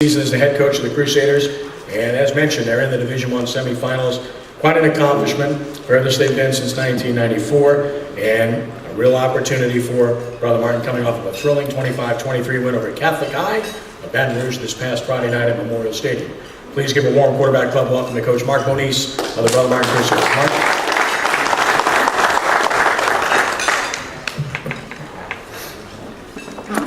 Season as the head coach of the Crusaders, and as mentioned, they're in the Division I semifinals. Quite an accomplishment, furthest they've been since 1994, and a real opportunity for Brother Martin coming off of a thrilling 25-23 win over Catholic High of Baton Rouge this past Friday night at Memorial Stadium. Please give a warm quarterback club welcome to Coach Mark Bonis of the Brother Martin Crusaders. Mark.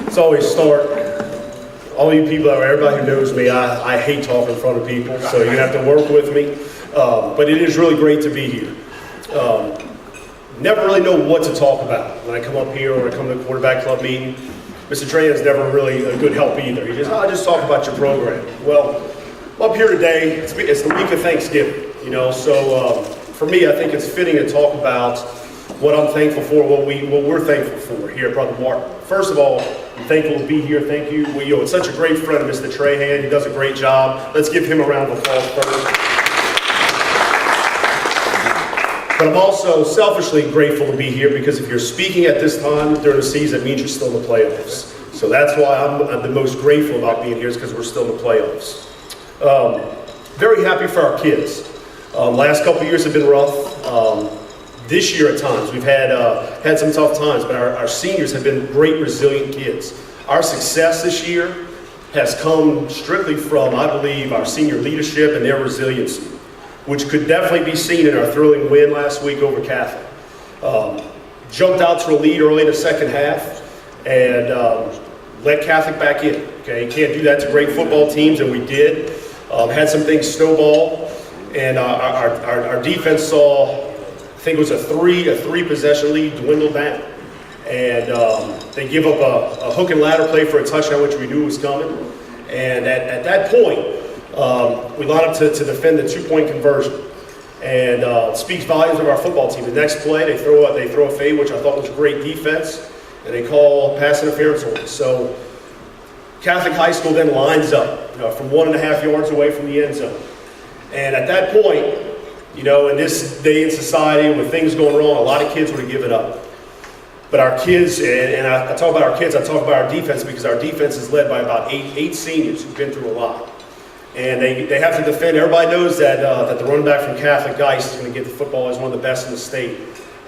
Let's always start. All you people, everybody who knows me, I hate talking in front of people, so you're going to have to work with me. But it is really great to be here. Never really know what to talk about when I come up here or I come to the quarterback club meeting. Mr. Trey is never really a good help either. He just, just talk about your program. Well, I'm up here today. It's the week of Thanksgiving, you know, so for me, I think it's fitting to talk about what I'm thankful for, what we're thankful for here at Brother Martin. First of all, I'm thankful to be here. Thank you. It's such a great friend of Mr. Trahan. He does a great job. Let's give him a round of applause first. But I'm also selfishly grateful to be here because if you're speaking at this time during the season, it means you're still in the playoffs. So that's why I'm the most grateful about being here is because we're still in the playoffs. Very happy for our kids. Last couple of years have been rough. This year at times, we've had some tough times, but our seniors have been great, resilient kids. Our success this year has come strictly from, I believe, our senior leadership and their resiliency, which could definitely be seen in our thrilling win last week over Catholic. Jumped out to a lead early in the second half and let Catholic back in. Okay, you can't do that to great football teams, and we did. Had some things snowball, and our defense saw, I think it was a three possession lead dwindle down. And they give up a hook and ladder play for a touchdown, which we knew was coming. And at that point, we line up to defend the 2-point conversion. And it speaks volumes of our football team. The next play, they throw a fade, which I thought was great defense, and they call pass interference on it. So Catholic High School then lines up, from 1.5 yards away from the end zone. And at that point, in this day in society with things going wrong, a lot of kids would have given up. But our kids, and I talk about our kids, I talk about our defense because our defense is led by about eight seniors who've been through a lot. And they have to defend. Everybody knows that the running back from Catholic Geist is going to get the football as one of the best in the state.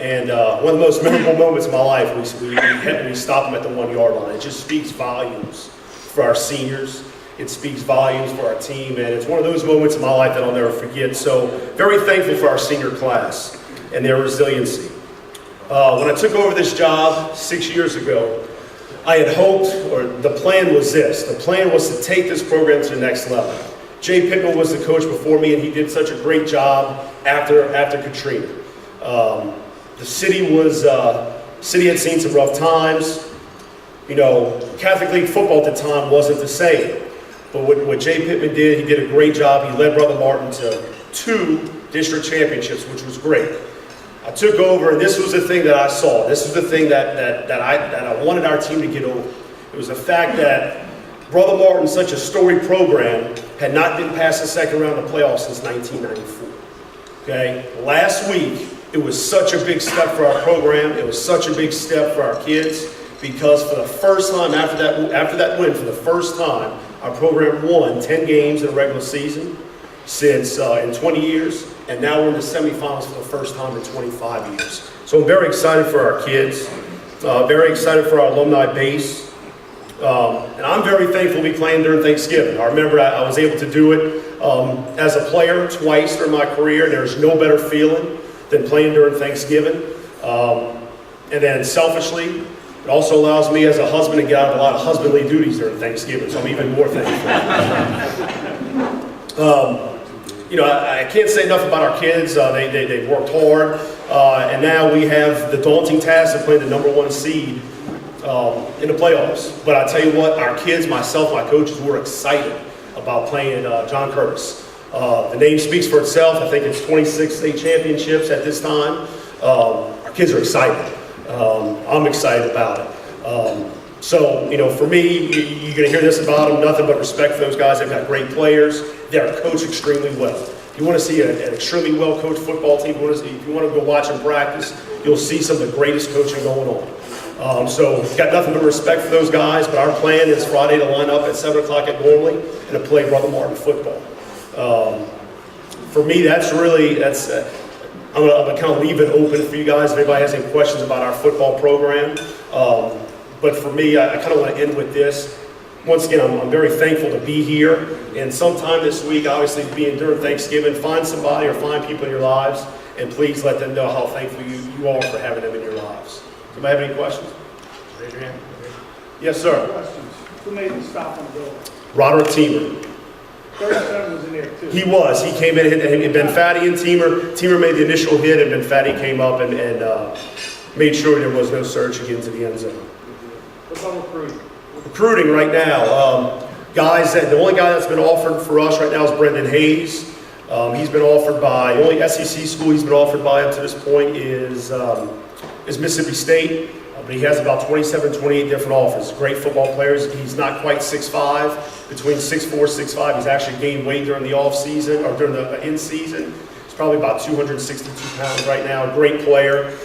And one of the most memorable moments of my life, we stopped them at the 1-yard line. It just speaks volumes for our seniors. It speaks volumes for our team, and it's one of those moments in my life that I'll never forget. So very thankful for our senior class and their resiliency. When I took over this job 6 years ago, I had hoped, or the plan was this. The plan was to take this program to the next level. Jay Pittman was the coach before me, and he did such a great job after Katrina. The city had seen some rough times. Catholic League football at the time wasn't the same. But what Jay Pittman did, he did a great job. He led Brother Martin to 2 district championships, which was great. I took over, and this was the thing that I saw. This was the thing that I wanted our team to get over. It was the fact that Brother Martin, such a storied program, had not been past the second round of playoffs since 1994. Okay? Last week, it was such a big step for our program. It was such a big step for our kids because for the first time after that win, for the first time, our program won 10 games in a regular season since in 20 years, and now we're in the semifinals for the first time in 25 years. So I'm very excited for our kids, very excited for our alumni base, and I'm very thankful to be playing during Thanksgiving. I remember I was able to do it as a player twice during my career. There's no better feeling than playing during Thanksgiving. And then selfishly, it also allows me as a husband to get out of a lot of husbandly duties during Thanksgiving, so I'm even more thankful. I can't say enough about our kids. They've worked hard, and now we have the daunting task of playing the #1 seed in the playoffs. But I tell you what, our kids, myself, my coaches, were excited about playing John Curtis. The name speaks for itself. I think it's 26 state championships at this time. Our kids are excited. I'm excited about it. So, for me, you're going to hear this about them, nothing but respect for those guys. They've got great players. They're coached extremely well. If you want to see an extremely well-coached football team, if you want to go watch them practice, you'll see some of the greatest coaching going on. So got nothing but respect for those guys, but our plan is Friday to line up at 7 o'clock at Gormley and to play Brother Martin football. For me, that's I'm gonna kind of leave it open for you guys if anybody has any questions about our football program. But for me, I kind of want to end with this. Once again, I'm very thankful to be here. And sometime this week, obviously being during Thanksgiving, find somebody or find people in your lives, and please let them know how thankful you are for having them in your lives. Do you have any questions? Raise your hand. Yes, sir. Questions. Who made the stop on the goal? Roderick Teamer. 37 was in there too. He was. He came in, hit Ben Fatty and Teamer. Teamer made the initial hit, and Ben Fatty came up and made sure there was no surge into the end zone. What's on recruiting? Recruiting right now, the only guy that's been offered for us right now is Brendan Hayes. He's been offered by, the only SEC school he's been offered by up to this point is Mississippi State. But he has about 27, 28 different offers. Great football players. He's not quite 6'5", between 6'4", 6'5". He's actually gained weight during the off season, or during the in season. He's probably about 262 pounds right now. Great player.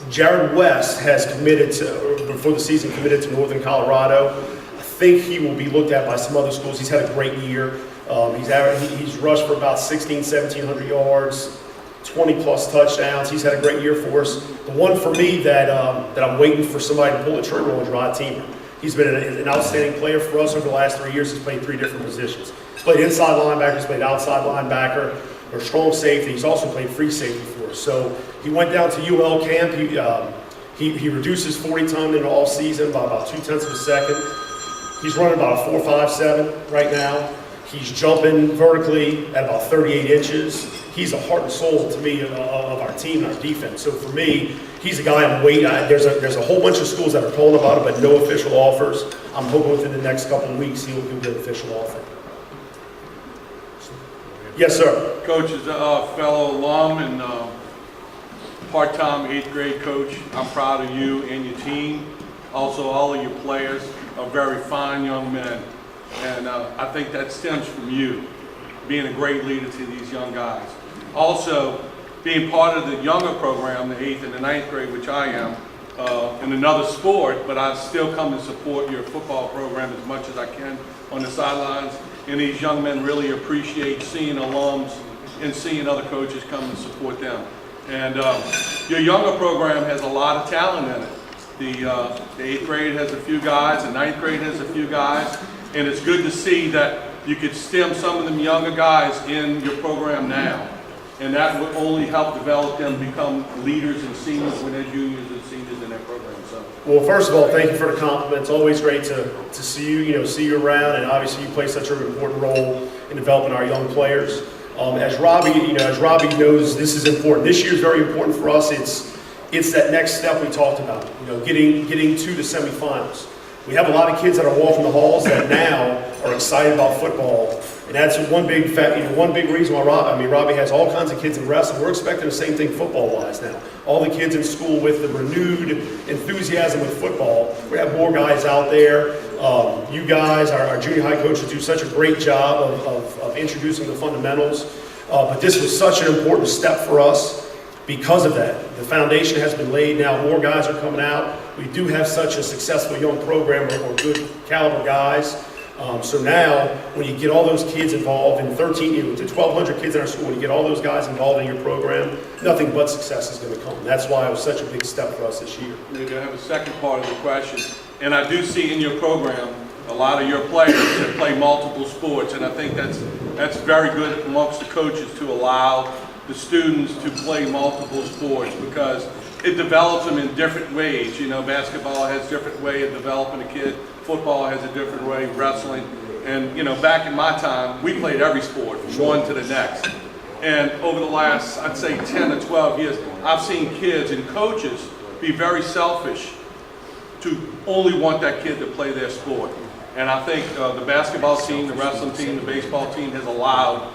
Jared West has committed to, before the season, committed to Northern Colorado. I think he will be looked at by some other schools. He's had a great year. He's rushed for about 1,700 yards, 20-plus touchdowns. He's had a great year for us. The one for me that I'm waiting for somebody to pull the trigger on is Rod Teamer. He's been an outstanding player for us over the last 3 years. He's played 3 different positions. He's played inside linebacker, he's played outside linebacker, or strong safety. He's also played free safety for us. So he went down to UL camp. He reduced his 40 time in the off season by about 0.2 of a second. He's running about a 4.57 right now. He's jumping vertically at about 38 inches. He's the heart and soul to me of our team and our defense. So for me, he's a guy I'm waiting. There's a whole bunch of schools that are calling about it, but no official offers. I'm hoping within the next couple of weeks he'll get an official offer. Yes, sir. Coach, as a fellow alum and part-time 8th grade coach, I'm proud of you and your team. Also, all of your players are very fine young men. And I think that stems from you being a great leader to these young guys. Also, being part of the younger program, the 8th and the 9th grade, which I am, in another sport, but I still come and support your football program as much as I can on the sidelines. And these young men really appreciate seeing alums and seeing other coaches come and support them. And your younger program has a lot of talent in it. The 8th grade has a few guys, the 9th grade has a few guys, and it's good to see that you could stem some of them younger guys in your program now. And that would only help develop them become leaders and seniors when they're juniors and seniors in their program. So, well, first of all, thank you for the compliment. It's always great to see you, see you around, and obviously you play such an important role in developing our young players. As Robbie knows, this is important. This year is very important for us. It's that next step we talked about, getting to the semifinals. We have a lot of kids that are walking the halls that now are excited about football, and that's one big reason why Robbie has all kinds of kids in wrestling. We're expecting the same thing football-wise now. All the kids in school with the renewed enthusiasm with football. We have more guys out there. You guys, our junior high coaches, do such a great job of introducing the fundamentals. But this was such an important step for us. Because of that, the foundation has been laid. Now more guys are coming out. We do have such a successful young program or good caliber guys. So now, when you get all those kids involved in 1,200 kids in our school, when you get all those guys involved in your program, nothing but success is going to come. That's why it was such a big step for us this year. maybe I have a second part of the question. And I do see in your program a lot of your players that play multiple sports, and I think that's very good amongst the coaches to allow the students to play multiple sports because it develops them in different ways. Basketball has a different way of developing a kid. Football has a different way, wrestling. And, back in my time, we played every sport from one to the next. And over the last, I'd say 10 or 12 years, I've seen kids and coaches be very selfish to only want that kid to play their sport. And I think the basketball team, the wrestling team, the baseball team has allowed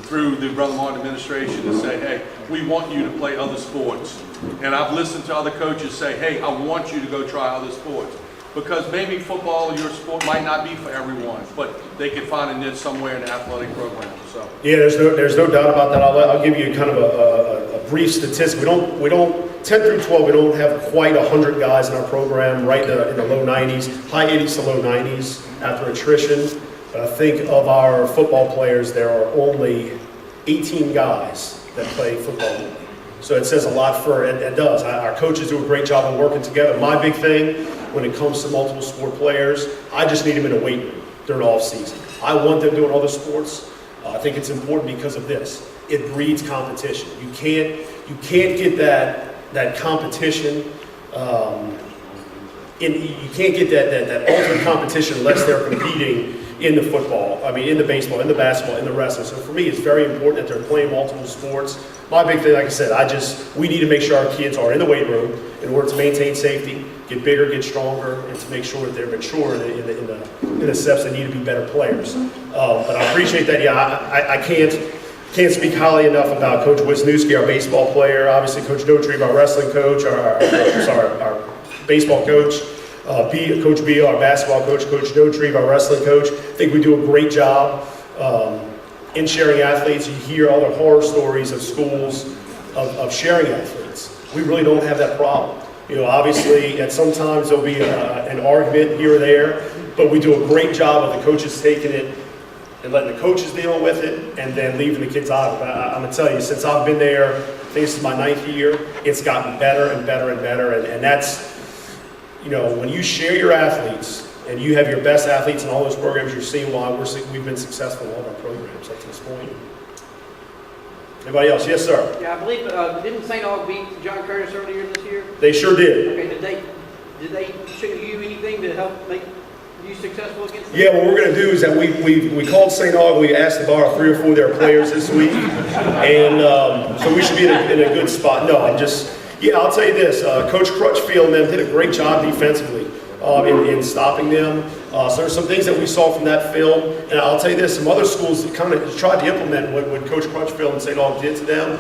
through the Brother Martin administration to say, hey, we want you to play other sports. And I've listened to other coaches say, hey, I want you to go try other sports. Because maybe football, your sport, might not be for everyone, but they can find a niche somewhere in the athletic program. So yeah, there's no doubt about that. I'll give you kind of a brief statistic. We don't 10 through 12, we don't have quite 100 guys in our program, right in the low 90s, high 80s to low 90s after attrition. But I think of our football players, there are only 18 guys that play football. So it says a lot for, it does. Our coaches do a great job of working together. My big thing when it comes to multiple sport players, I just need them in a weight room during off season. I want them doing other sports. I think it's important because of this. It breeds competition. You can't get that competition. You can't get that ultimate competition unless they're competing in the football, in the baseball, in the basketball, in the wrestling. So for me, it's very important that they're playing multiple sports. My big thing, like I said, we need to make sure our kids are in the weight room in order to maintain safety, get bigger, get stronger, and to make sure that they're mature in the steps they need to be better players. But I appreciate that. Yeah, I can't speak highly enough about Coach Wisniewski, our baseball player, obviously Coach Dotrieve, our wrestling coach, our baseball coach, Coach Beal, our basketball coach, Coach Dotrieve, our wrestling coach. I think we do a great job in sharing athletes. You hear all the horror stories of schools of sharing athletes. We really don't have that problem. Obviously, at sometimes there'll be an argument here or there, but we do a great job of the coaches taking it and letting the coaches deal with it and then leaving the kids out of it. I'm going to tell you, since I've been there, I think this is my 9th year, it's gotten better and better and better. And that's, when you share your athletes and you have your best athletes in all those programs, you're seeing why we've been successful in all of our programs up to this point. Anybody else? Yes, sir. Yeah, I believe, didn't St. Aug beat John Curtis earlier this year? They sure did. Okay, did they show you anything to help make you successful against them? Yeah, what we're going to do is that we called St. Aug, we asked to borrow 3 or 4 of their players this week, and so we should be in a good spot. No, I'll tell you this, Coach Crutchfield and them did a great job defensively in stopping them. So there's some things that we saw from that film, and I'll tell you this, some other schools kind of tried to implement what Coach Crutchfield and St. Aug did to them.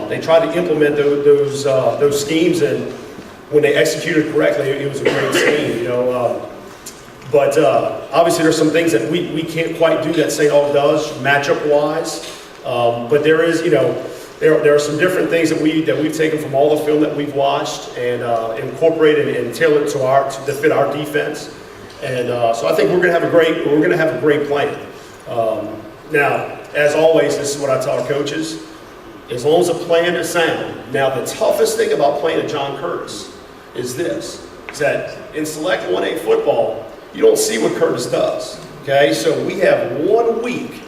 They tried to implement those schemes, and when they executed correctly, it was a great scheme, But obviously there's some things that we can't quite do that St. Aug does, matchup-wise. But there is, there are some different things that we've taken from all the film that we've watched and incorporated and tailored to fit our defense. And so I think we're going to have a great plan. Now, as always, this is what I tell our coaches: as long as the plan is sound. Now, the toughest thing about playing at John Curtis is this: is that in Select 1A football, you don't see what Curtis does. Okay, so we have 1 week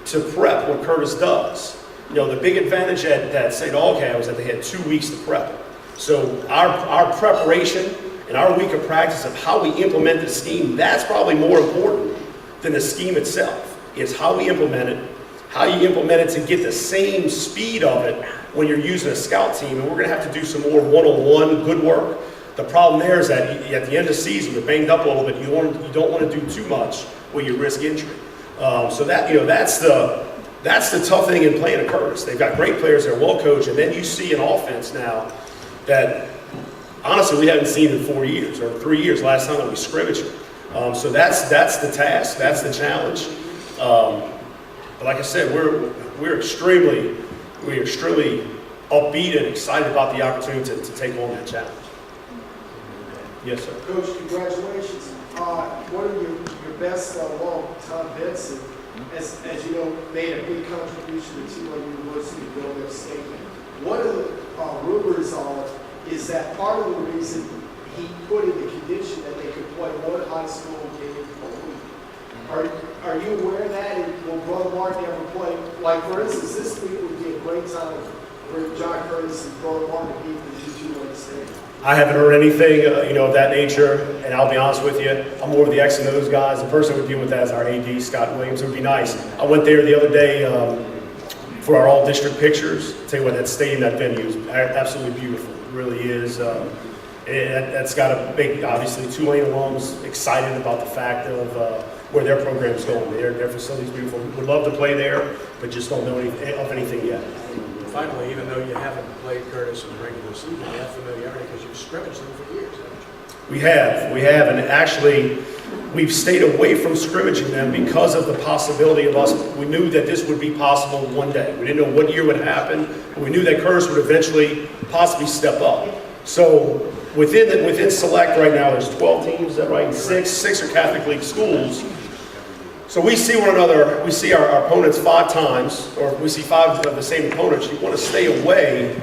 to prep what Curtis does. The big advantage that St. Aug had was that they had 2 weeks to prep. So our preparation and our week of practice of how we implement the scheme, that's probably more important than the scheme itself. It's how we implement it, how you implement it to get the same speed of it when you're using a scout team. And we're going to have to do some more one-on-one good work. The problem there is that at the end of the season, you're banged up a little bit. You don't want to do too much where you risk injury. So that's the tough thing in playing at Curtis. They've got great players, they're well coached, and then you see an offense now that honestly we haven't seen in 4 years or 3 years. Last time that we scrimmaged. So that's the task, that's the challenge. But like I said, we're extremely upbeat and excited about the opportunity to take on that challenge. Yes, sir. Coach, congratulations. One of your best along, Tom Benson, as you know, made a big contribution to Tulane University to build their statement. One of the rumors is that part of the reason he put in the condition that they could play one high school game per week. Are you aware of that? And will Brother Martin ever play? Like, for instance, this week would be a great time for John Curtis and Brother Martin to beat the Tulane State. I haven't heard anything, of that nature, and I'll be honest with you, I'm more of the X and O's guys. The person who would deal with that is our AD, Scott Williams. It would be nice. I went there the other day for our all-district pictures. I'll tell you what, that stadium, that venue is absolutely beautiful. It really is. That's got to make, obviously, Tulane alums excited about the fact of where their program is going. Their facility is beautiful. Would love to play there, but just don't know anything yet. Finally, even though you haven't played Curtis in the regular season, you have familiarity because you've scrimmaged them for years, haven't you? We have, and actually, we've stayed away from scrimmaging them because of the possibility of us. We knew that this would be possible one day. We didn't know what year would happen, but we knew that Curtis would eventually possibly step up. So within Select right now, there's 12 teams, is that right? Six are Catholic League schools. So we see one another, we see our opponents 5 times, or we see 5 of the same opponents. You want to stay away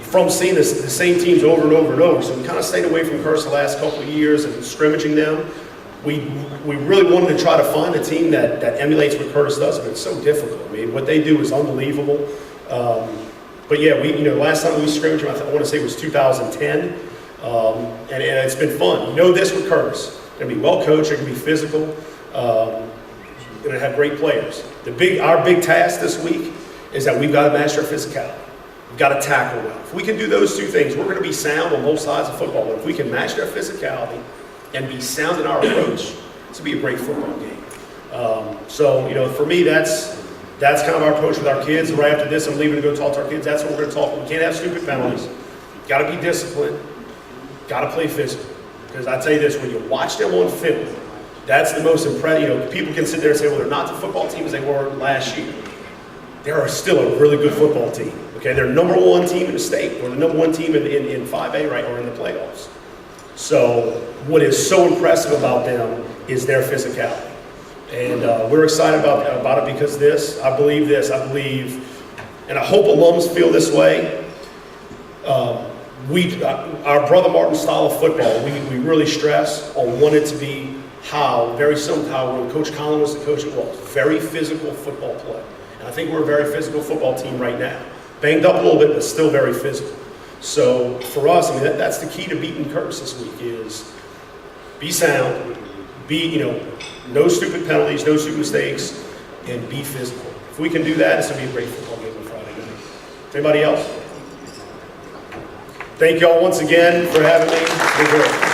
from seeing the same teams over and over and over. So we kind of stayed away from Curtis the last couple of years and scrimmaging them. We really wanted to try to find a team that emulates what Curtis does, but it's so difficult. I mean, what they do is unbelievable. But yeah, last time we scrimmaged them, I want to say it was 2010, and it's been fun. You know this with Curtis. They're going to be well coached, they're going to be physical, going to have great players. Our big task this week is that we've got to master our physicality. We've got to tackle well. If we can do those 2 things, we're going to be sound on both sides of football. But if we can master our physicality and be sound in our approach, this will be a great football game. So, for me, that's kind of our approach with our kids. Right after this, I'm leaving to go talk to our kids. That's what we're going to talk about. We can't have stupid penalties. Got to be disciplined. Got to play physical. Because I tell you this, when you watch them on film, that's the most impressive. People can sit there and say, well, they're not the football team as they were last year. They are still a really good football team. Okay, they're #1 team in the state, or the #1 team in 5A, right, or in the playoffs. So what is so impressive about them is their physicality. And we're excited about it because I believe, and I hope alums feel this way. Our Brother Martin style of football, we really stress on wanting to be very similar to how when Coach Collin was the coach, it was very physical football play. And I think we're a very physical football team right now. Banged up a little bit, but still very physical. So for us, that's the key to beating Curtis this week is be sound, no stupid penalties, no stupid mistakes, and be physical. If we can do that, it's going to be a great football game on Friday night. Anybody else? Thank you all once again for having me. It's been great.